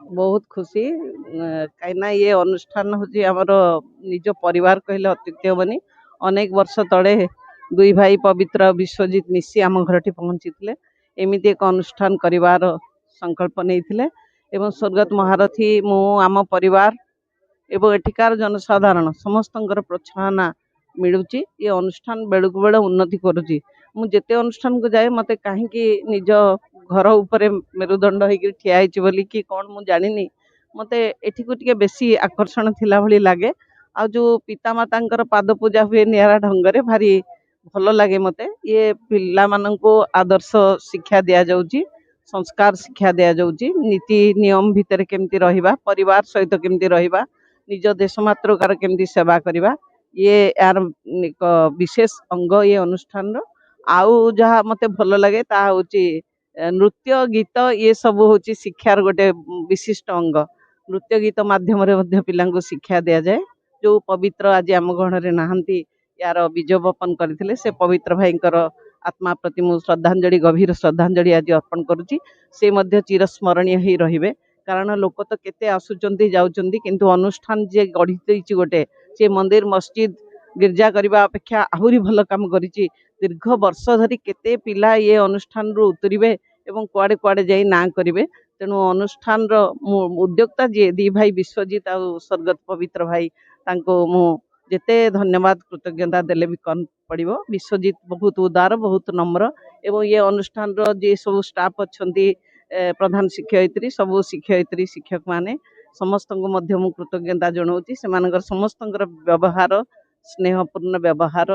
बहुत खुशी कहीं ये अनुष्ठान हूँ आमर निज परिवार कहले अत्युक्ति हेनी। अनेक वर्ष तले दुई भाई पवित्र विश्वजित मिशी आम घर पहुँची एमती एक अनुष्ठान कर संकल्प नहीं एवं स्वर्गत महारथी मु आम परिवार एवं एठिकार जनसाधारण समस्त प्रोत्साहन मिलूँ। ये अनुष्ठान बेलू बेले उन्नति करुच्ची। मुझे अनुष्ठान को जाए मत कहीं निज घर उपरे मेरुदंड होकर ठिया होती कि कौन मु जानी मत एठी को टिके बेसी आकर्षण थिला भली लगे। आ जो पितामाता पाद पूजा हुए निरा ढंग से भारी भल लगे मते। ये पिला माननको आदर्श शिक्षा दिया जाउची, संस्कार शिक्षा दिया जाउची, नीति नियम भितर केमती रहिबा, परिवार सहित केमती रहिबा, निज देश मातृकार केमती सेवा करवा, ये यार एक विशेष अंग ये अनुष्ठान रो। आउ जहाँ मते भल लगे ता होची नृत्य गीत ये सब होची शिक्षार गोटे विशिष्ट अंग। नृत्य गीत माध्यम पिला शिक्षा दि जाए। जो पवित्र आज आम गहण नहांती यार बीज बपन करते से पवित्र भाई आत्मा प्रति मु श्रद्धांजलि गभीर श्रद्धांजलि आज अर्पण करुच्ची। से मध्य चिरस्मरणीय ही रहिबे। कारण लोक तो केते आसुचंती जाउचंती किंतु अनुष्ठान जे गढ़ी देइची गोटे से मंदिर मस्जिद गिरजा करने अपेक्षा आहुरी भल काम करिची। दीर्घ वर्ष धरी केते पिला ये अनुष्ठान रु उतरिबे एवं कुआडे कुआडे जाई ना करिवे। तेणु अनुष्ठान रो उद्योक्ता जी दी भाई विश्वजित आ स्वर्गत पवित्र भाई तांको मु जेते धन्यवाद कृतज्ञता देले भी कम पड़िबो। विश्वजित बहुत उदार बहुत नम्र एवं ये अनुष्ठान रो जे सब स्टाफ अच्छंती प्रधान शिक्षयित्री सब शिक्षयित्री शिक्षक माने समस्त मध्य मु कृतज्ञता जनाऊँगी। से समस्त व्यवहार स्नेहपूर्ण व्यवहार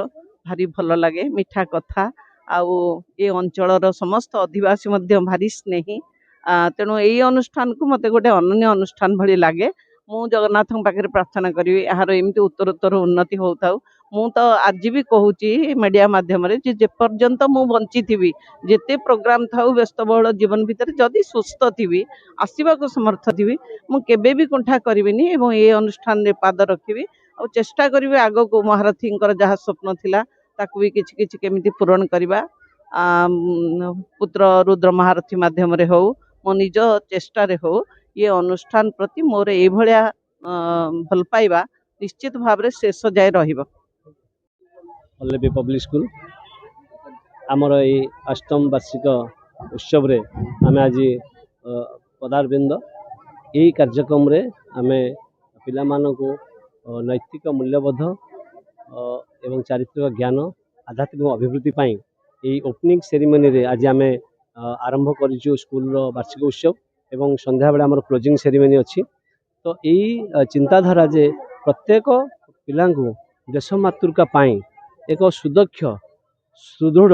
भारी भल लगे। मिठा कथा आउ ये अंचल समस्त अधिवासी मध्य भारी स्नेही। तेणु यही अनुष्ठान को मत गोटे अनन्य अनुष्ठान भली लगे। मु जगन्नाथ पाखे प्रार्थना करी यार एमती उत्तरोत्तर उन्नति हो था। मु तो आज भी कहूँ मीडिया माध्यम जे पर्यंत मु बंची थी जिते प्रोग्राम था व्यस्तबहुल जीवन भितर जदि सुस्थ थी आसवा को समर्थ थी मुझे भी कुंठा करी एवं ये अनुष्ठान रे पाद रखी और चेष्टा करी आग को महारथी जहाँ स्वप्न थिला ताकू भी किछि किछि केमिति पूरण करवा। पुत्र रुद्र महारथी माध्यम रे हो मो निज चेष्टा रे हो ये अनुष्ठान प्रति मोर ए भलिया भल पाइबा निश्चित भाव रे शेष जाय रहिबो। पल्लवी पब्लिक स्कूल आमर ये अष्टम वार्षिक उत्सव रे आमे आज पदारविंद यही कार्यक्रम रे आमे पिला मानको नैतिक मूल्यबोध एवं चारित्रिक ज्ञान आध्यात्मिक अभिवृद्धि पाई यही ओपनिंग सेरेमनी रे आज आमे आरंभ करिछु स्कूल रो वार्षिक उत्सव एवं संध्या बेला हमर क्लोजिंग सेरेमनी अछि। तो यही चिंताधारा जे प्रत्येक पिलांको देश मातृका पाई एक सुदक्ष सुदृढ़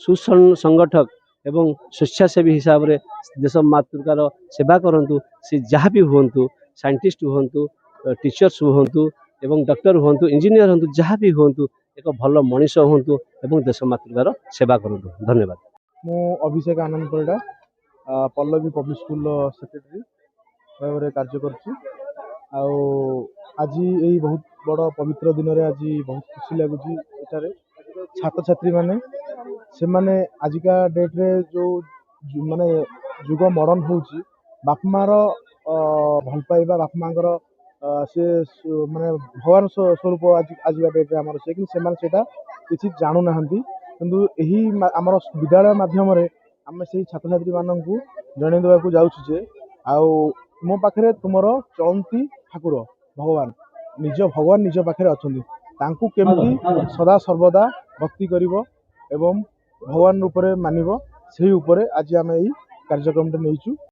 सुसंगठक एवं स्वेच्छासेवी हिसाब रे देश मातृकार सेवा करंतु। से जहाँ भी हुंतु साइंटिस्ट हुंतु टीचर्स हुंतु एवं डॉक्टर हुंतु इंजीनियर हुंतु जहाँ भी हुंतु एक भल मनीष हुंतु एवं देश मातृकार सेवा करंतु। धन्यवाद। मु Abhishek Anand Parida Pallavi public school secretary भाव कार्य करुच्ची। आज यही बहुत बड़ पवित्र दिन में आज बहुत खुशी लगुच एठारे छात्र छात्री माने से माने आजिका डेट रे जो माने जुग मॉडर्न होउची बाप मार भल पाइबा बाप मांगर से माने भगवान स्वरूप आज डेट रे आमर से माने सेटा किछि जानु नाहंती। किंतु यही आमर विद्यालय माध्यम रे आमे से छात्र छात्री माननकु जणै देबा को जाउछु जे आउ मो पाखरे तुमर चलंती ठाकुर भगवान निज पाखरे अछंती तांकु केमती सदा सर्वदा भक्ति करिवो एवं भगवान रूप में मानिबो सेही उपरे आज आमे एही कार्यक्रम नेइछु।